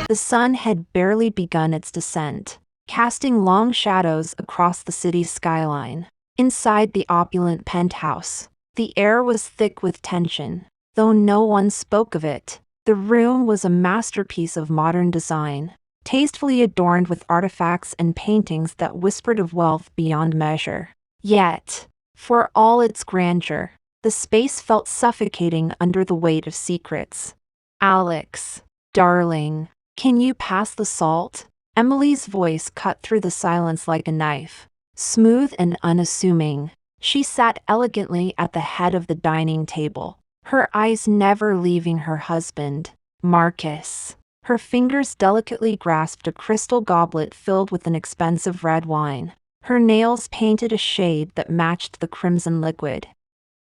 The sun had barely begun its descent, casting long shadows across the city's skyline. Inside the opulent penthouse, the air was thick with tension, though no one spoke of it. The room was a masterpiece of modern design, tastefully adorned with artifacts and paintings that whispered of wealth beyond measure. Yet, for all its grandeur, the space felt suffocating under the weight of secrets. "Alex, darling, can you pass the salt?" Emily's voice cut through the silence like a knife. Smooth and unassuming, she sat elegantly at the head of the dining table, her eyes never leaving her husband, Marcus. Her fingers delicately grasped a crystal goblet filled with an expensive red wine. Her nails painted a shade that matched the crimson liquid.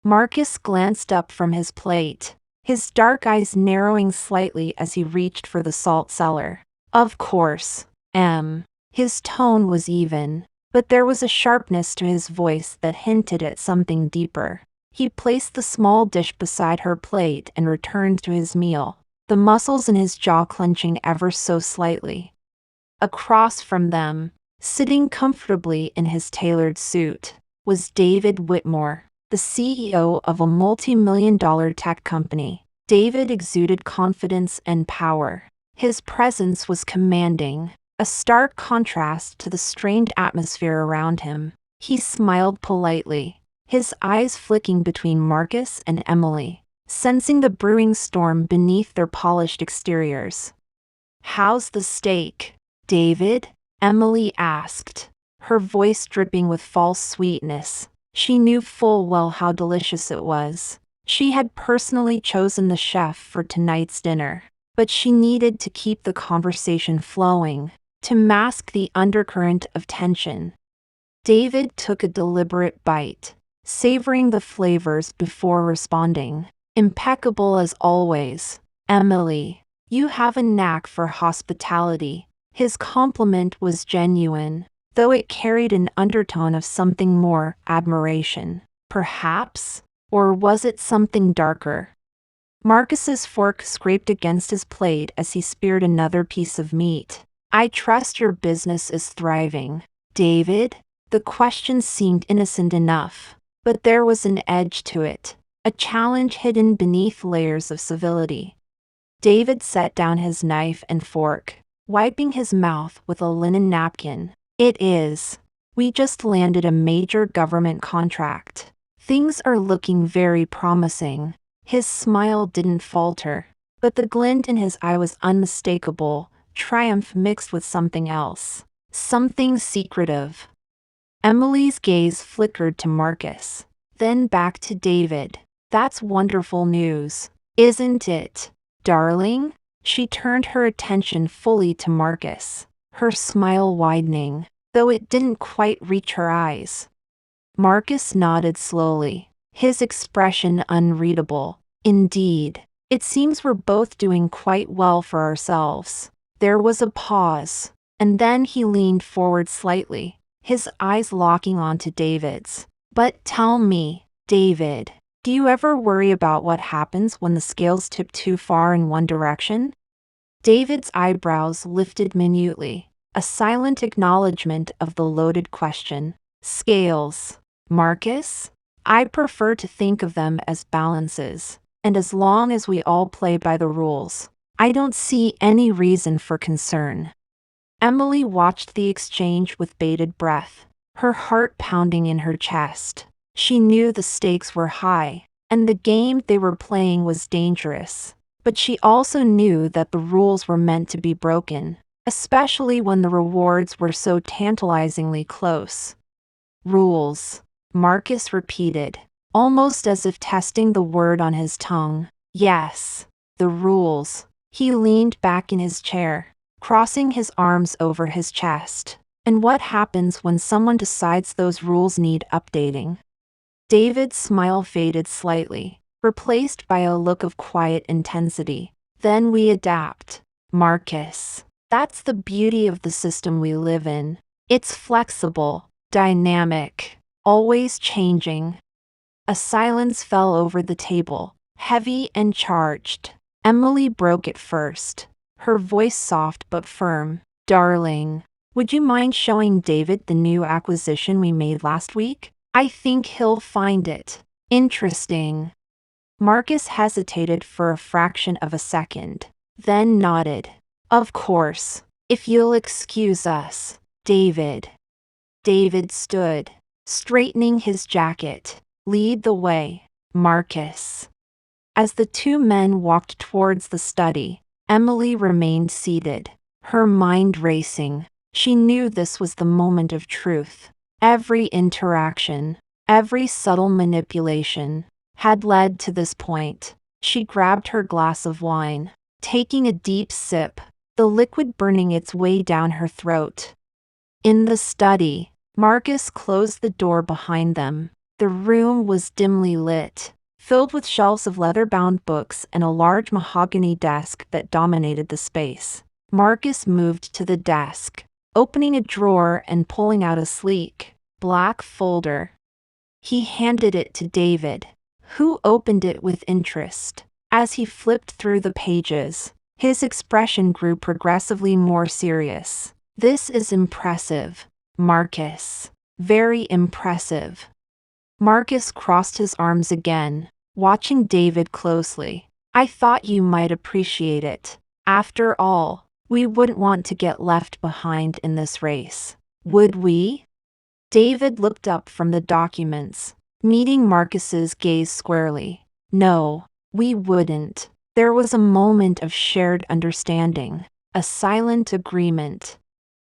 Marcus glanced up from his plate, his dark eyes narrowing slightly as he reached for the salt cellar. "Of course, Em." His tone was even, but there was a sharpness to his voice that hinted at something deeper. He placed the small dish beside her plate and returned to his meal, the muscles in his jaw clenching ever so slightly. Across from them, sitting comfortably in his tailored suit, was David Whitmore, the CEO of a multi-million-dollar tech company. David exuded confidence and power. His presence was commanding, a stark contrast to the strained atmosphere around him. He smiled politely, his eyes flicking between Marcus and Emily, sensing the brewing storm beneath their polished exteriors. "How's the steak, David?" Emily asked, her voice dripping with false sweetness. She knew full well how delicious it was. She had personally chosen the chef for tonight's dinner, but she needed to keep the conversation flowing, to mask the undercurrent of tension. David took a deliberate bite, savoring the flavors before responding. "Impeccable as always, Emily. You have a knack for hospitality." His compliment was genuine, though it carried an undertone of something more, admiration, perhaps, or was it something darker? Marcus's fork scraped against his plate as he speared another piece of meat. "I trust your business is thriving, David?" The question seemed innocent enough, but there was an edge to it, a challenge hidden beneath layers of civility. David set down his knife and fork, wiping his mouth with a linen napkin. "It is. We just landed a major government contract. Things are looking very promising." His smile didn't falter, but the glint in his eye was unmistakable, triumph mixed with something else, something secretive. Emily's gaze flickered to Marcus, then back to David. "That's wonderful news, isn't it, darling?" She turned her attention fully to Marcus, her smile widening, though it didn't quite reach her eyes. Marcus nodded slowly, his expression unreadable. "Indeed, it seems we're both doing quite well for ourselves." There was a pause, and then he leaned forward slightly, his eyes locking onto David's. "But tell me, David, do you ever worry about what happens when the scales tip too far in one direction?" David's eyebrows lifted minutely, a silent acknowledgement of the loaded question. "Scales, Marcus? I prefer to think of them as balances, and as long as we all play by the rules, I don't see any reason for concern." Emily watched the exchange with bated breath, her heart pounding in her chest. She knew the stakes were high, and the game they were playing was dangerous. But she also knew that the rules were meant to be broken, especially when the rewards were so tantalizingly close. "Rules," Marcus repeated, almost as if testing the word on his tongue. "Yes, the rules." He leaned back in his chair, crossing his arms over his chest. "And what happens when someone decides those rules need updating?" David's smile faded slightly, replaced by a look of quiet intensity. "Then we adapt, Marcus. That's the beauty of the system we live in. It's flexible, dynamic, always changing." A silence fell over the table, heavy and charged. Emily broke it first, her voice soft but firm. Darling, would you mind showing David the new acquisition we made last week? I think he'll find it interesting. Marcus hesitated for a fraction of a second, then nodded. Of course, if you'll excuse us, David. David stood, straightening his jacket. Lead the way, Marcus. As the two men walked towards the study, Emily remained seated, her mind racing. She knew this was the moment of truth. Every interaction, every subtle manipulation, had led to this point. She grabbed her glass of wine, taking a deep sip, the liquid burning its way down her throat. In the study, Marcus closed the door behind them. The room was dimly lit, filled with shelves of leather-bound books and a large mahogany desk that dominated the space. Marcus moved to the desk, opening a drawer and pulling out a sleek, black folder. He handed it to David, who opened it with interest. As he flipped through the pages, his expression grew progressively more serious. This is impressive, Marcus. Very impressive. Marcus crossed his arms again, watching David closely. I thought you might appreciate it. After all, we wouldn't want to get left behind in this race, would we? David looked up from the documents, meeting Marcus's gaze squarely. No, we wouldn't. There was a moment of shared understanding, a silent agreement.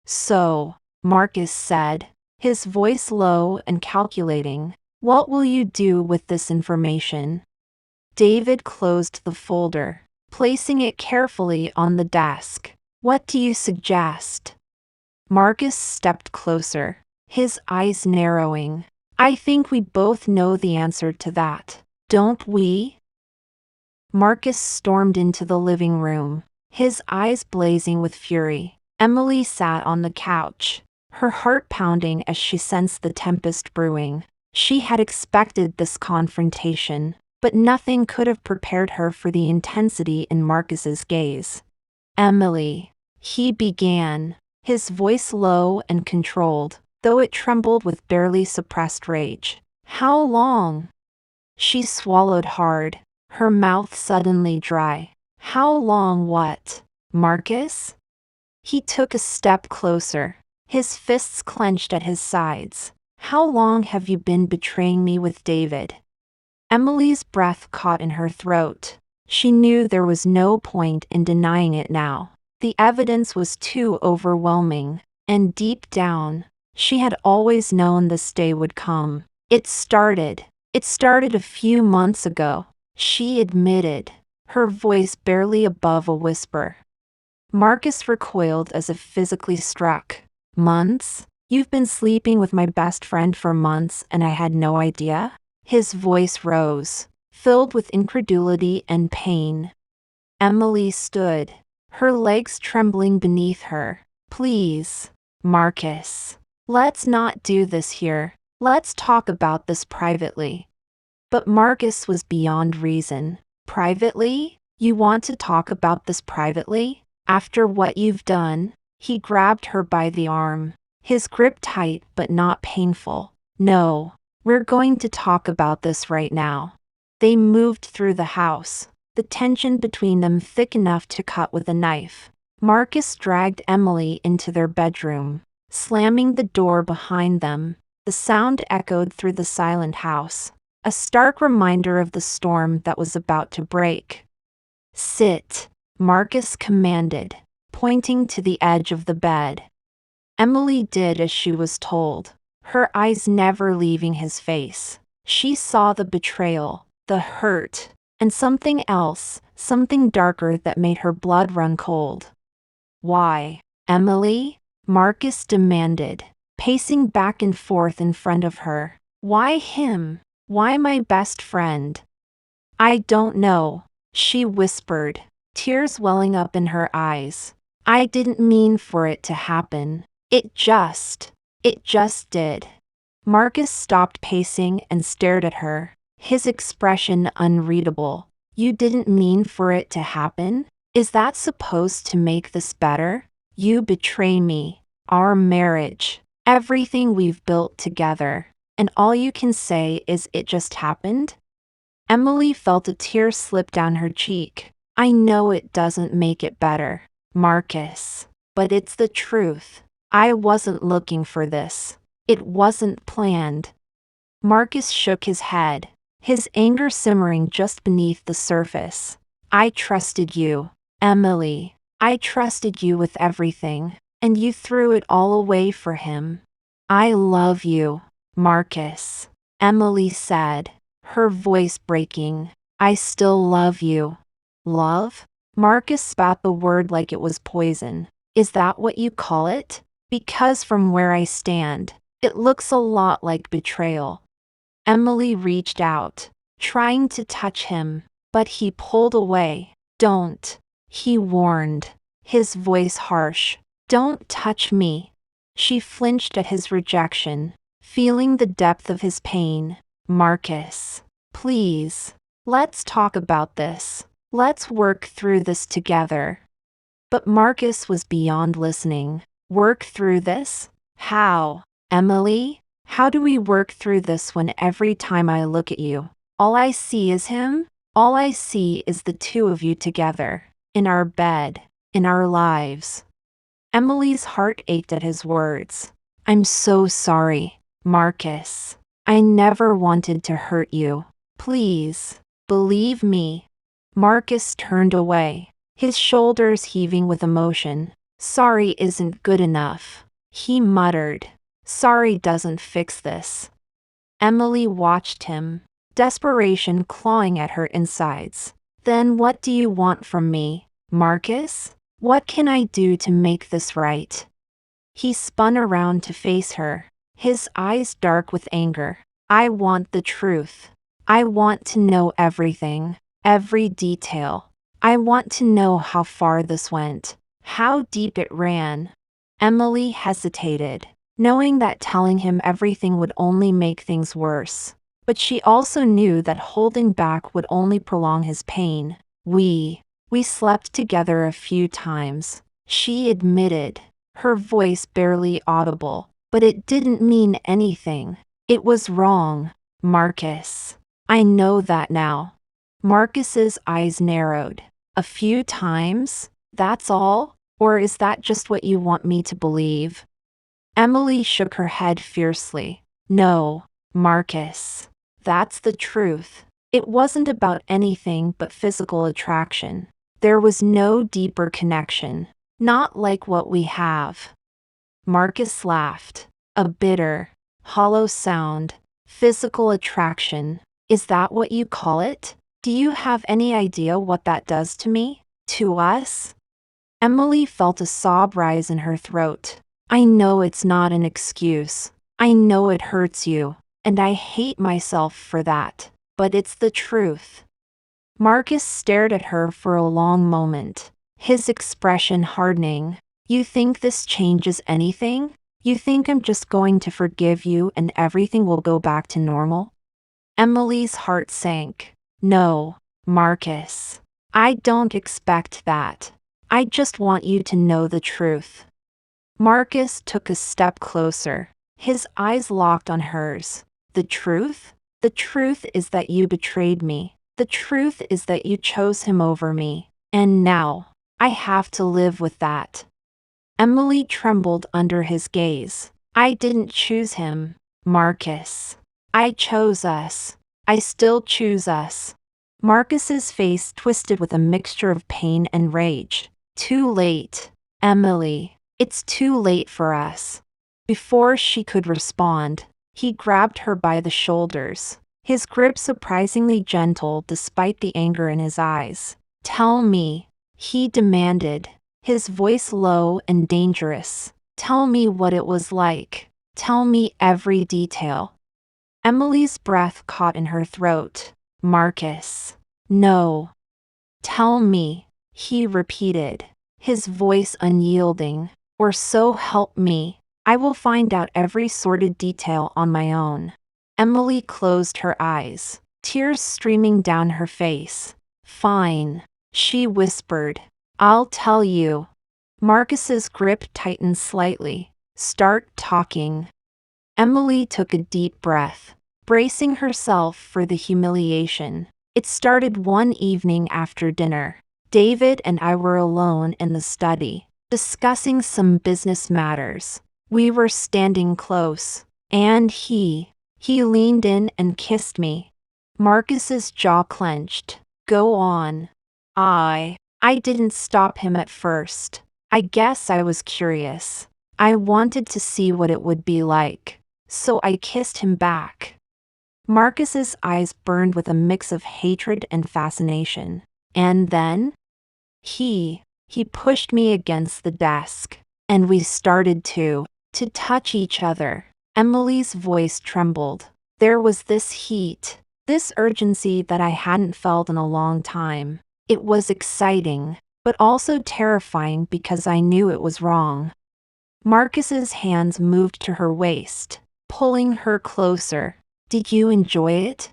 So, Marcus said, his voice low and calculating, what will you do with this information? David closed the folder, placing it carefully on the desk. What do you suggest? Marcus stepped closer, his eyes narrowing. I think we both know the answer to that, don't we? Marcus stormed into the living room, his eyes blazing with fury. Emily sat on the couch, her heart pounding as she sensed the tempest brewing. She had expected this confrontation, but nothing could have prepared her for the intensity in Marcus's gaze. Emily, he began, his voice low and controlled, though it trembled with barely suppressed rage. How long? She swallowed hard, her mouth suddenly dry. How long what, Marcus? He took a step closer, his fists clenched at his sides. How long have you been betraying me with David? Emily's breath caught in her throat. She knew there was no point in denying it now. The evidence was too overwhelming, and deep down, she had always known this day would come. It started a few months ago, she admitted, her voice barely above a whisper. Marcus recoiled as if physically struck. Months? You've been sleeping with my best friend for months and I had no idea? His voice rose, filled with incredulity and pain. Emily stood, her legs trembling beneath her. Please, Marcus, let's not do this here. Let's talk about this privately. But Marcus was beyond reason. Privately? You want to talk about this privately? After what you've done? He grabbed her by the arm, his grip tight but not painful. No, we're going to talk about this right now. They moved through the house, the tension between them thick enough to cut with a knife. Marcus dragged Emily into their bedroom, slamming the door behind them. The sound echoed through the silent house, a stark reminder of the storm that was about to break. Sit, Marcus commanded, pointing to the edge of the bed. Emily did as she was told, her eyes never leaving his face. She saw the betrayal, the hurt, and something else, something darker that made her blood run cold. Why, Emily? Marcus demanded, pacing back and forth in front of her. Why him? Why my best friend? I don't know, she whispered, tears welling up in her eyes. I didn't mean for it to happen. It just did. Marcus stopped pacing and stared at her, his expression unreadable. You didn't mean for it to happen? Is that supposed to make this better? You betray me, our marriage, everything we've built together, and all you can say is it just happened? Emily felt a tear slip down her cheek. I know it doesn't make it better, Marcus, but it's the truth. I wasn't looking for this. It wasn't planned. Marcus shook his head, his anger simmering just beneath the surface. I trusted you, Emily. I trusted you with everything, and you threw it all away for him. I love you, Marcus, Emily said, her voice breaking. I still love you. Love? Marcus spat the word like it was poison. Is that what you call it? Because from where I stand, it looks a lot like betrayal. Emily reached out, trying to touch him, but he pulled away. Don't, he warned, his voice harsh. Don't touch me. She flinched at his rejection, feeling the depth of his pain. Marcus, please, let's talk about this. Let's work through this together. But Marcus was beyond listening. Work through this? How? Emily? How do we work through this when every time I look at you, all I see is him? All I see is the two of you together, in our bed, in our lives. Emily's heart ached at his words. I'm so sorry, Marcus. I never wanted to hurt you. Please, believe me. Marcus turned away, his shoulders heaving with emotion. Sorry isn't good enough, he muttered. Sorry doesn't fix this. Emily watched him, desperation clawing at her insides. Then what do you want from me, Marcus? What can I do to make this right? He spun around to face her, his eyes dark with anger. I want the truth. I want to know everything, every detail. I want to know how far this went, how deep it ran. Emily hesitated, knowing that telling him everything would only make things worse. But she also knew that holding back would only prolong his pain. We slept together a few times, she admitted, her voice barely audible. But it didn't mean anything. It was wrong, Marcus. I know that now. Marcus's eyes narrowed. A few times? That's all? Or is that just what you want me to believe? Emily shook her head fiercely. No, Marcus. That's the truth. It wasn't about anything but physical attraction. There was no deeper connection. Not like what we have. Marcus laughed. A bitter, hollow sound. Physical attraction. Is that what you call it? Do you have any idea what that does to me? To us? Emily felt a sob rise in her throat. I know it's not an excuse. I know it hurts you, and I hate myself for that. But it's the truth. Marcus stared at her for a long moment, his expression hardening. You think this changes anything? You think I'm just going to forgive you and everything will go back to normal? Emily's heart sank. No, Marcus. I don't expect that. I just want you to know the truth. Marcus took a step closer, his eyes locked on hers. The truth? The truth is that you betrayed me. The truth is that you chose him over me. And now, I have to live with that. Emily trembled under his gaze. I didn't choose him, Marcus. I chose us. I still choose us. Marcus's face twisted with a mixture of pain and rage. Too late, Emily. It's too late for us. Before she could respond, he grabbed her by the shoulders, his grip surprisingly gentle despite the anger in his eyes. Tell me, he demanded, his voice low and dangerous. Tell me what it was like. Tell me every detail. Emily's breath caught in her throat. Marcus. No. Tell me, he repeated, his voice unyielding. Or so help me, I will find out every sordid detail on my own. Emily closed her eyes, tears streaming down her face. Fine, she whispered. I'll tell you. Marcus's grip tightened slightly. Start talking. Emily took a deep breath, bracing herself for the humiliation. It started one evening after dinner. David and I were alone in the study, discussing some business matters. We were standing close, and he leaned in and kissed me. Marcus's jaw clenched. Go on. I didn't stop him at first. I guess I was curious. I wanted to see what it would be like, so I kissed him back. Marcus's eyes burned with a mix of hatred and fascination. And then he pushed me against the desk, and we started to touch each other. Emily's voice trembled. There was this heat, this urgency that I hadn't felt in a long time. It was exciting, but also terrifying because I knew it was wrong. Marcus's hands moved to her waist, pulling her closer. Did you enjoy it?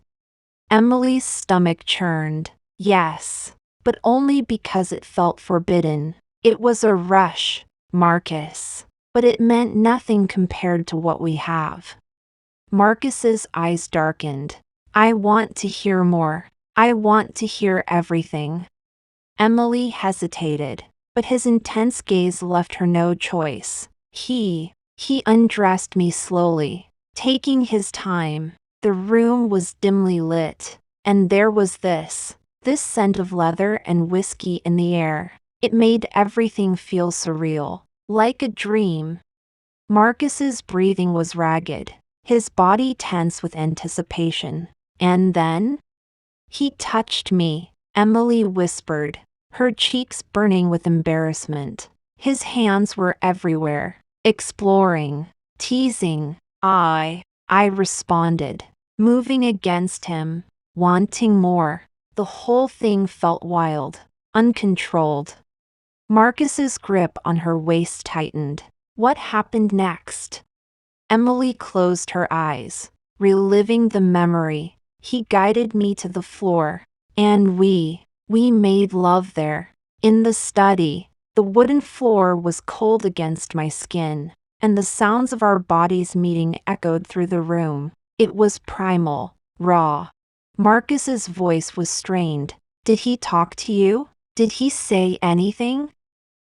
Emily's stomach churned. Yes, but only because it felt forbidden. It was a rush, Marcus, but it meant nothing compared to what we have. Marcus's eyes darkened. I want to hear more. I want to hear everything. Emily hesitated, but his intense gaze left her no choice. He undressed me slowly, taking his time. The room was dimly lit, and there was this scent of leather and whiskey in the air. It made everything feel surreal, like a dream. Marcus's breathing was ragged, his body tense with anticipation. And then he touched me, Emily whispered, her cheeks burning with embarrassment. His hands were everywhere, exploring, teasing. I responded, moving against him, wanting more. The whole thing felt wild, uncontrolled. Marcus's grip on her waist tightened. What happened next? Emily closed her eyes, reliving the memory. He guided me to the floor, and we made love there. In the study, the wooden floor was cold against my skin, and the sounds of our bodies meeting echoed through the room. It was primal, raw. Marcus's voice was strained. Did he talk to you? Did he say anything?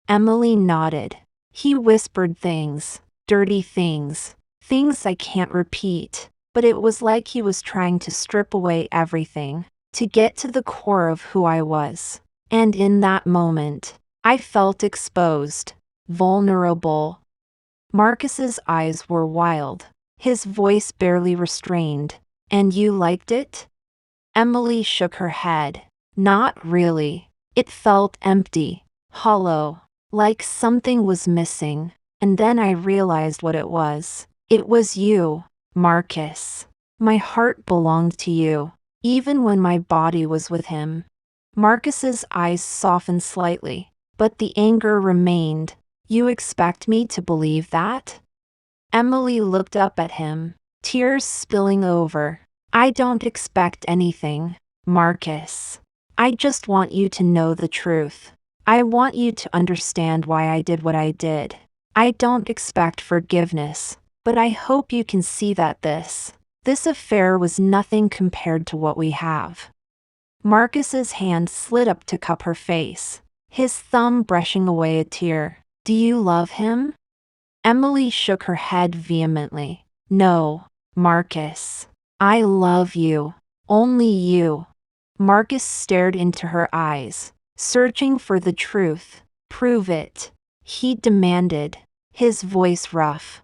Emily nodded. He whispered things, dirty things, things I can't repeat, but it was like he was trying to strip away everything, to get to the core of who I was. And in that moment, I felt exposed, vulnerable. Marcus's eyes were wild, his voice barely restrained. And you liked it? Emily shook her head. Not really. It felt empty, hollow, like something was missing. And then I realized what it was. It was you, Marcus. My heart belonged to you, even when my body was with him. Marcus's eyes softened slightly, but the anger remained. You expect me to believe that? Emily looked up at him, tears spilling over. I don't expect anything, Marcus. I just want you to know the truth. I want you to understand why I did what I did. I don't expect forgiveness, but I hope you can see that this affair was nothing compared to what we have. Marcus's hand slid up to cup her face, his thumb brushing away a tear. Do you love him? Emily shook her head vehemently. No, Marcus. I love you. Only you. Marcus stared into her eyes, searching for the truth. Prove it, he demanded, his voice rough.